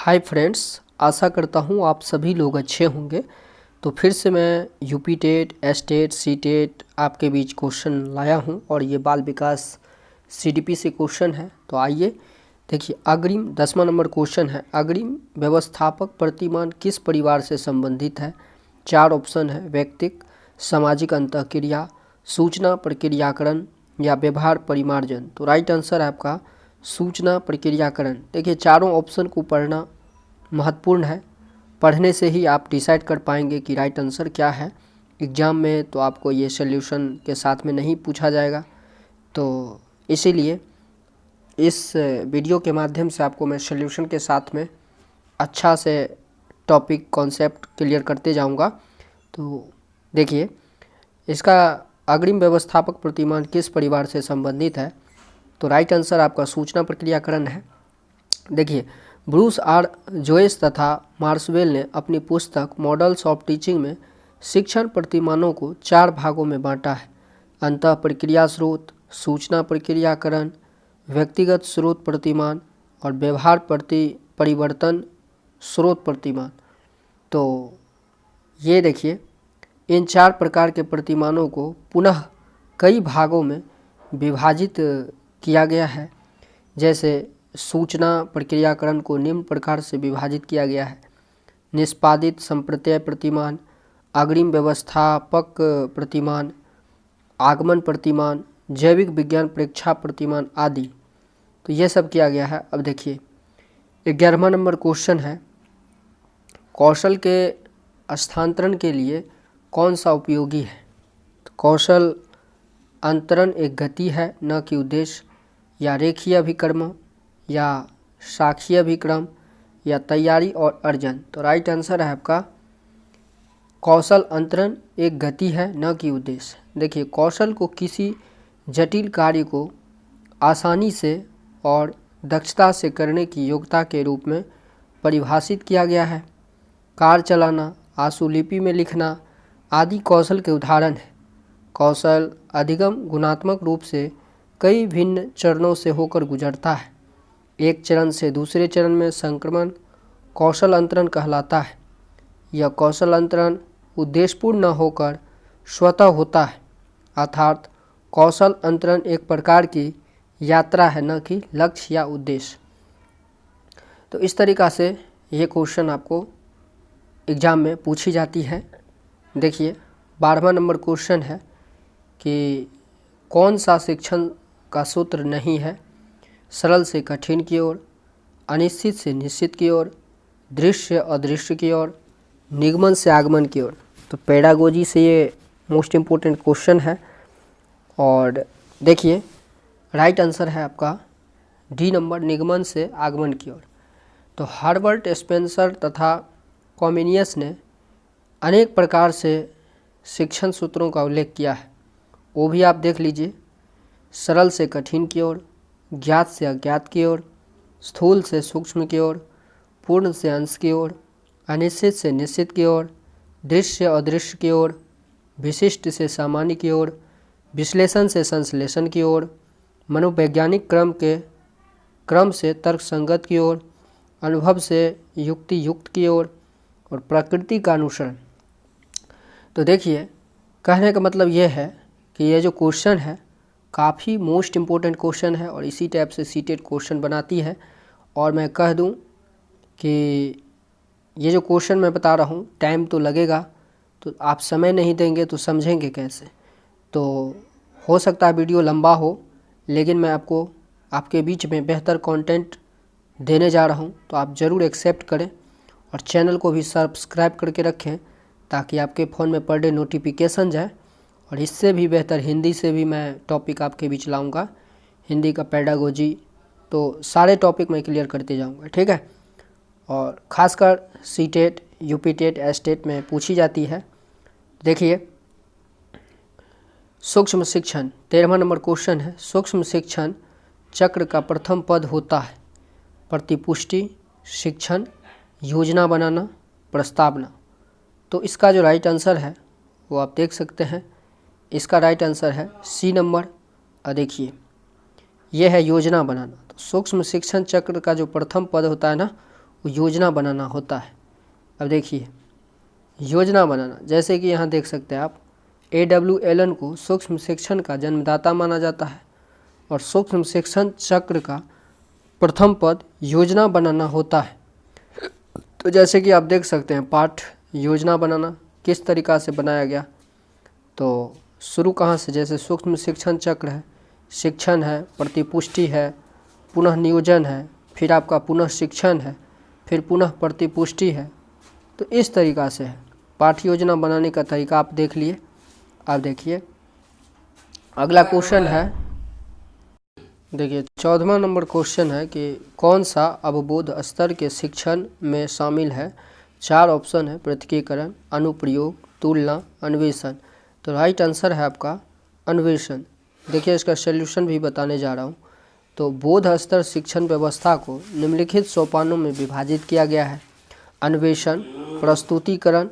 Hi friends, आशा करता हूँ आप सभी लोग अच्छे होंगे। तो फिर से मैं UP TET, S TET, C TET आपके बीच क्वेश्चन लाया हूँ और ये बाल विकास सीडीपी से क्वेश्चन है। तो आइए देखिए, अग्रिम 10वां नंबर क्वेश्चन है। अग्रिम व्यवस्थापक प्रतिमान किस परिवार से संबंधित है? 4 ऑप्शन है। व्यक्तिक, सामाजिक अंतःक्रिया, सूचना प्रक्रियाकरण या व्यवहार परिमार्जन। तो राइट आंसर है आपका सूचना प्रक्रियाकरण। देखिए, चारों ऑप्शन को पढ़ना महत्वपूर्ण है। पढ़ने से ही आप डिसाइड कर पाएंगे कि राइट आंसर क्या है। एग्ज़ाम में तो आपको ये सॉल्यूशन के साथ में नहीं पूछा जाएगा, तो इसीलिए इस वीडियो के माध्यम से आपको मैं सॉल्यूशन के साथ में अच्छा से टॉपिक कॉन्सेप्ट क्लियर करते जाऊंगा। तो देखिए, इसका अग्रिम व्यवस्थापक प्रतिमान किस परिवार से संबंधित है? तो राइट आंसर आपका सूचना प्रक्रियाकरण है। देखिए, ब्रूस आर जोयस तथा मार्सवेल ने अपनी पुस्तक मॉडल्स ऑफ टीचिंग में शिक्षण प्रतिमानों को 4 भागों में बांटा है। अंतः प्रक्रिया स्रोत, सूचना प्रक्रियाकरण, व्यक्तिगत स्रोत प्रतिमान और व्यवहार परिवर्तन स्रोत प्रतिमान। तो ये देखिए, इन 4 प्रकार के प्रतिमानों को पुनः कई भागों में विभाजित किया गया है। जैसे सूचना प्रक्रियाकरण को निम्न प्रकार से विभाजित किया गया है: निष्पादित संप्रत्यय प्रतिमान, अग्रिम व्यवस्थापक प्रतिमान, आगमन प्रतिमान, जैविक विज्ञान परीक्षा प्रतिमान आदि। तो ये सब किया गया है। अब देखिए, 11वां नंबर क्वेश्चन है, कौशल के स्थानांतरण के लिए कौन सा उपयोगी है? तो कौशल अंतरण एक गति है, न कि उद्देश्य, या रेखीय अभिक्रम, या शाखीय अभिक्रम, या तैयारी और अर्जन। तो राइट आंसर है आपका कौशल अंतरण एक गति है, न कि उद्देश्य। देखिए, कौशल को किसी जटिल कार्य को आसानी से और दक्षता से करने की योग्यता के रूप में परिभाषित किया गया है। कार चलाना, आशुलिपि में लिखना आदि कौशल के उदाहरण हैं। कौशल अधिगम गुणात्मक रूप से कई भिन्न चरणों से होकर गुजरता है। एक चरण से दूसरे चरण में संक्रमण कौशल अंतरण कहलाता है। यह कौशल अंतरण उद्देश्यपूर्ण न होकर स्वतः होता है, अर्थात कौशल अंतरण एक प्रकार की यात्रा है, न कि लक्ष्य या उद्देश्य। तो इस तरीक़ा से ये क्वेश्चन आपको एग्ज़ाम में पूछी जाती है। देखिए, 12वां नंबर क्वेश्चन है कि कौन सा शिक्षण का सूत्र नहीं है? सरल से कठिन की ओर, अनिश्चित से निश्चित की ओर, दृश्य से अदृश्य की ओर, निगमन से आगमन की ओर। तो पेडागोजी से ये मोस्ट इम्पोर्टेंट क्वेश्चन है। और देखिए, राइट आंसर है आपका डी नंबर, निगमन से आगमन की ओर। तो हर्बर्ट स्पेंसर तथा कॉमिनियस ने अनेक प्रकार से शिक्षण सूत्रों का उल्लेख किया है, वो भी आप देख लीजिए। सरल से कठिन की ओर, ज्ञात से अज्ञात की ओर, स्थूल से सूक्ष्म की ओर, पूर्ण से अंश की ओर, अनिश्चित से निश्चित की ओर, दृश्य से अदृश्य की ओर, विशिष्ट से सामान्य की ओर, विश्लेषण से संश्लेषण की ओर, मनोवैज्ञानिक क्रम से तर्कसंगत की ओर, अनुभव से युक्ति युक्त की ओर, और प्रकृति का अनुसरण। तो देखिए, कहने का मतलब ये है कि ये जो क्वेश्चन है काफ़ी मोस्ट इम्पोर्टेंट क्वेश्चन है और इसी टाइप से सीटेट क्वेश्चन बनाती है। और मैं कह दूं कि ये जो क्वेश्चन मैं बता रहा हूँ, टाइम तो लगेगा, तो आप समय नहीं देंगे तो समझेंगे कैसे। तो हो सकता है वीडियो लंबा हो, लेकिन मैं आपको आपके बीच में बेहतर कंटेंट देने जा रहा हूँ, तो आप ज़रूर एक्सेप्ट करें और चैनल को भी सब्सक्राइब करके रखें ताकि आपके फ़ोन में पर डे नोटिफिकेशन जाए। और इससे भी बेहतर हिंदी से भी मैं टॉपिक आपके बीच लाऊंगा, हिंदी का पेडागोजी, तो सारे टॉपिक मैं क्लियर करते जाऊंगा, ठीक है। और ख़ासकर C TET, UP TET, S TET में पूछी जाती है। देखिए, सूक्ष्म शिक्षण 13वां नंबर क्वेश्चन है। सूक्ष्म शिक्षण चक्र का प्रथम पद होता है प्रतिपुष्टि, शिक्षण, योजना बनाना, प्रस्तावना। तो इसका जो राइट आंसर है वो आप देख सकते हैं। इसका राइट आंसर है सी नंबर। देखिए, यह है योजना बनाना। तो सूक्ष्म शिक्षण चक्र का जो प्रथम पद होता है ना, वो योजना बनाना होता है। अब देखिए योजना बनाना, जैसे कि यहाँ देख सकते हैं आप, A.W. एलन को सूक्ष्म शिक्षण का जन्मदाता माना जाता है और सूक्ष्म शिक्षण चक्र का प्रथम पद योजना बनाना होता है। तो जैसे कि आप देख सकते हैं पाठ योजना बनाना किस तरीक़ा से बनाया गया। तो शुरू कहाँ से, जैसे सूक्ष्म शिक्षण चक्र है, शिक्षण है, प्रतिपुष्टि है, पुनः नियोजन है, फिर आपका पुनः शिक्षण है, फिर पुनः प्रतिपुष्टि है। तो इस तरीक़ा से है पाठ योजना बनाने का तरीका। आप देख लिए। आप देखिए अगला क्वेश्चन है, देखिए 14वां नंबर क्वेश्चन है कि कौन सा अवबोध स्तर के शिक्षण में शामिल है। 4 ऑप्शन है, पृथकीकरण, अनुप्रयोग, तुलना, अन्वेषण। तो राइट आंसर है आपका अन्वेषण। देखिए इसका सॉल्यूशन भी बताने जा रहा हूँ। तो बोध स्तर शिक्षण व्यवस्था को निम्नलिखित सोपानों में विभाजित किया गया है। अन्वेषण, प्रस्तुतिकरण,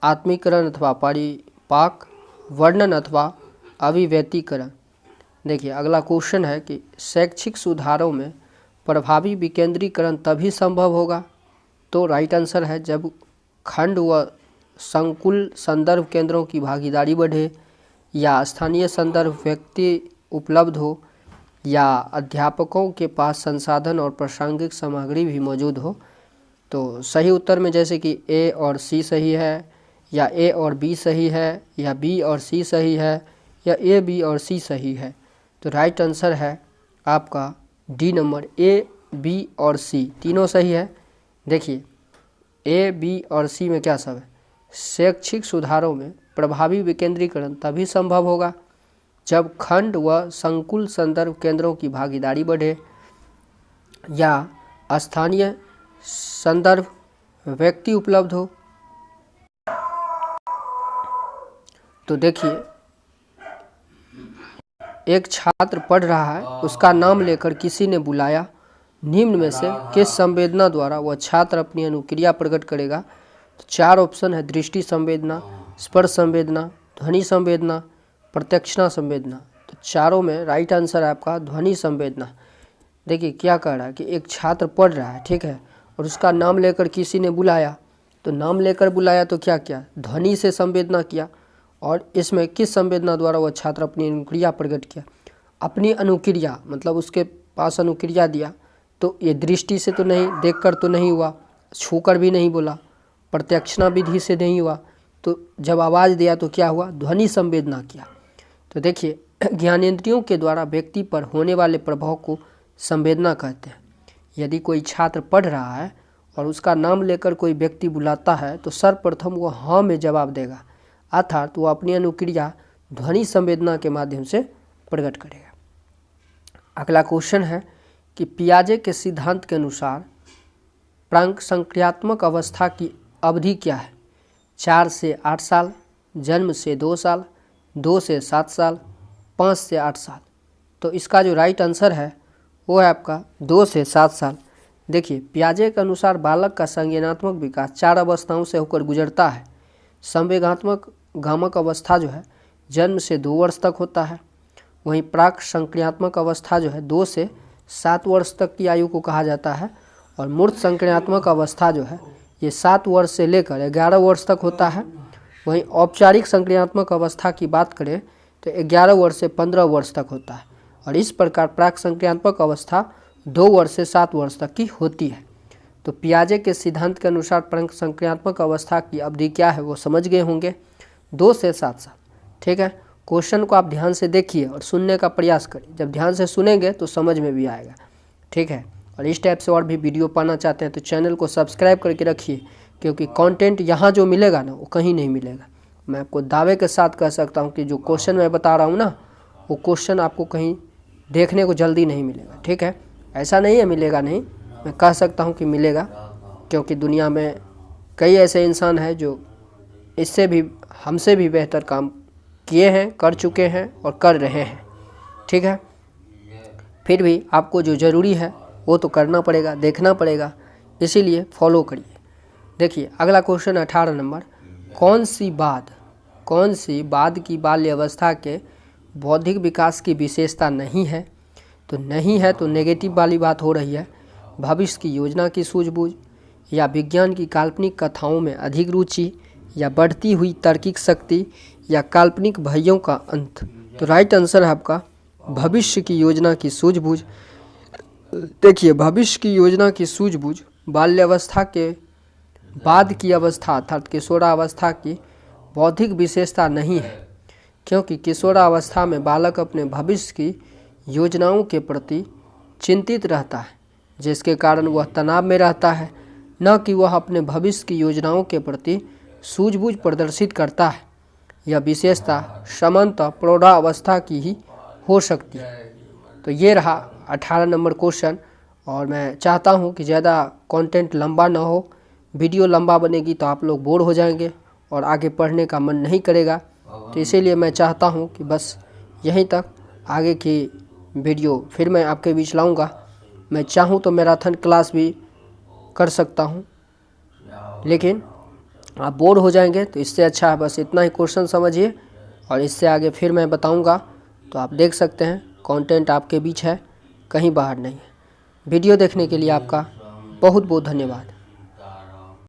आत्मीकरण अथवा परिपाक, वर्णन अथवा अभिव्यक्तिकरण। देखिए अगला क्वेश्चन है कि शैक्षिक सुधारों में प्रभावी विकेंद्रीकरण तभी संभव होगा। तो राइट आंसर है जब खंड व संकुल संदर्भ केंद्रों की भागीदारी बढ़े, या स्थानीय संदर्भ व्यक्ति उपलब्ध हो, या अध्यापकों के पास संसाधन और प्रासंगिक सामग्री भी मौजूद हो। तो सही उत्तर में जैसे कि A और C सही है, या A और B सही है, या B और C सही है, या A, B और C सही है। तो राइट आंसर है आपका डी नंबर, A, B और C तीनों सही है। देखिए A, B और C में क्या सब है, शैक्षिक सुधारों में प्रभावी विकेंद्रीकरण तभी संभव होगा जब खंड व संकुल संदर्भ केंद्रों की भागीदारी बढ़े, या स्थानीय संदर्भ व्यक्ति उपलब्ध हो। तो देखिए एक छात्र पढ़ रहा है, उसका नाम लेकर किसी ने बुलाया, निम्न में से किस संवेदना द्वारा वह छात्र अपनी अनुक्रिया प्रकट करेगा। तो 4 ऑप्शन है, दृष्टि संवेदना, स्पर्श संवेदना, ध्वनि संवेदना, प्रत्यक्षणा संवेदना। तो चारों में राइट आंसर है आपका ध्वनि संवेदना। देखिए क्या कह रहा है कि एक छात्र पढ़ रहा है, ठीक है, और उसका नाम लेकर किसी ने बुलाया। तो नाम लेकर बुलाया तो क्या किया, ध्वनि से संवेदना किया। और इसमें किस संवेदना द्वारा वह छात्र अपनी अनुक्रिया प्रकट किया, अपनी अनुक्रिया, मतलब उसके पास अनुक्रिया दिया। तो ये दृष्टि से तो नहीं, देखकर तो नहीं हुआ, छूकर भी नहीं बोला, प्रत्यक्षणा विधि से नहीं हुआ। तो जब आवाज़ दिया तो क्या हुआ, ध्वनि संवेदना किया। तो देखिए ज्ञानेंद्रियों के द्वारा व्यक्ति पर होने वाले प्रभाव को संवेदना कहते हैं। यदि कोई छात्र पढ़ रहा है और उसका नाम लेकर कोई व्यक्ति बुलाता है तो सर्वप्रथम वो हाँ में जवाब देगा, अर्थात वो अपनी अनुक्रिया ध्वनि संवेदना के माध्यम से प्रकट करेगा। अगला क्वेश्चन है कि पियाजे के सिद्धांत के अनुसार प्राक संक्रियात्मक अवस्था की अवधि क्या है। 4 से 8 साल, जन्म से 2 साल, 2 से 7 साल, 5 से 8 साल। तो इसका जो राइट आंसर है वो है आपका 2 से 7 साल। देखिए पियाजे के अनुसार बालक का संज्ञानात्मक विकास 4 अवस्थाओं से होकर गुजरता है। संवेगात्मक गामक अवस्था जो है जन्म से 2 वर्ष तक होता है। वहीं प्राक संक्रियात्मक अवस्था जो है 2 से 7 वर्ष तक की आयु को कहा जाता है। और मूर्त संक्रियात्मक अवस्था जो है ये 7 वर्ष से लेकर 11 वर्ष तक होता है। वहीं औपचारिक संक्रियात्मक अवस्था की बात करें तो 11 वर्ष से 15 वर्ष तक होता है। और इस प्रकार प्राक संक्रियात्मक अवस्था 2 वर्ष से 7 वर्ष तक की होती है। तो पियाजे के सिद्धांत के अनुसार प्राक संक्रियात्मक अवस्था की अवधि क्या है वो समझ गए होंगे, 2 से 7 साल। ठीक है, क्वेश्चन को आप ध्यान से देखिए और सुनने का प्रयास करिए। जब ध्यान से सुनेंगे तो समझ में भी आएगा। ठीक है, और इस टाइप से और भी वीडियो पाना चाहते हैं तो चैनल को सब्सक्राइब करके रखिए, क्योंकि कंटेंट यहाँ जो मिलेगा ना वो कहीं नहीं मिलेगा। मैं आपको दावे के साथ कह सकता हूँ कि जो क्वेश्चन मैं बता रहा हूँ ना वो क्वेश्चन आपको कहीं देखने को जल्दी नहीं मिलेगा। ठीक है, ऐसा नहीं है मिलेगा नहीं, मैं कह सकता हूँ कि मिलेगा, क्योंकि दुनिया में कई ऐसे इंसान हैं जो इससे भी हमसे भी बेहतर काम किए हैं, कर चुके हैं और कर रहे हैं। ठीक है, फिर भी आपको जो ज़रूरी है वो तो करना पड़ेगा, देखना पड़ेगा, इसीलिए फॉलो करिए। देखिए अगला क्वेश्चन 18 नंबर, कौन सी बाद की बाल्य अवस्था के बौद्धिक विकास की विशेषता नहीं है। तो नहीं है तो नेगेटिव वाली बात हो रही है। भविष्य की योजना की सूझबूझ, या विज्ञान की काल्पनिक कथाओं में अधिक रुचि, या बढ़ती हुई तार्किक शक्ति, या काल्पनिक भयों का अंत। तो राइट आंसर है आपका भविष्य की योजना की सूझबूझ। देखिए, भविष्य की योजना की सूझबूझ बाल्यावस्था के बाद की अवस्था अर्थात किशोरावस्था की बौद्धिक विशेषता नहीं है, क्योंकि किशोरावस्था में बालक अपने भविष्य की योजनाओं के प्रति चिंतित रहता है, जिसके कारण वह तनाव में रहता है, न कि वह अपने भविष्य की योजनाओं के प्रति सूझबूझ प्रदर्शित करता है। यह विशेषता सामान्यतः प्रौढ़ावस्था की ही हो सकती है। तो ये रहा 18 नंबर क्वेश्चन। और मैं चाहता हूँ कि ज़्यादा कंटेंट लंबा ना हो। वीडियो लंबा बनेगी तो आप लोग बोर हो जाएंगे और आगे पढ़ने का मन नहीं करेगा। तो इसीलिए मैं चाहता हूँ कि बस यहीं तक, आगे की वीडियो फिर मैं आपके बीच लाऊंगा। मैं चाहूँ तो मैराथन क्लास भी कर सकता हूँ, लेकिन आप बोर हो जाएंगे। तो इससे अच्छा है बस इतना ही क्वेश्चन समझिए, और इससे आगे फिर मैं बताऊंगा। तो आप देख सकते हैं कंटेंट आपके बीच है, कहीं बाहर नहीं है। वीडियो देखने के लिए आपका बहुत बहुत धन्यवाद।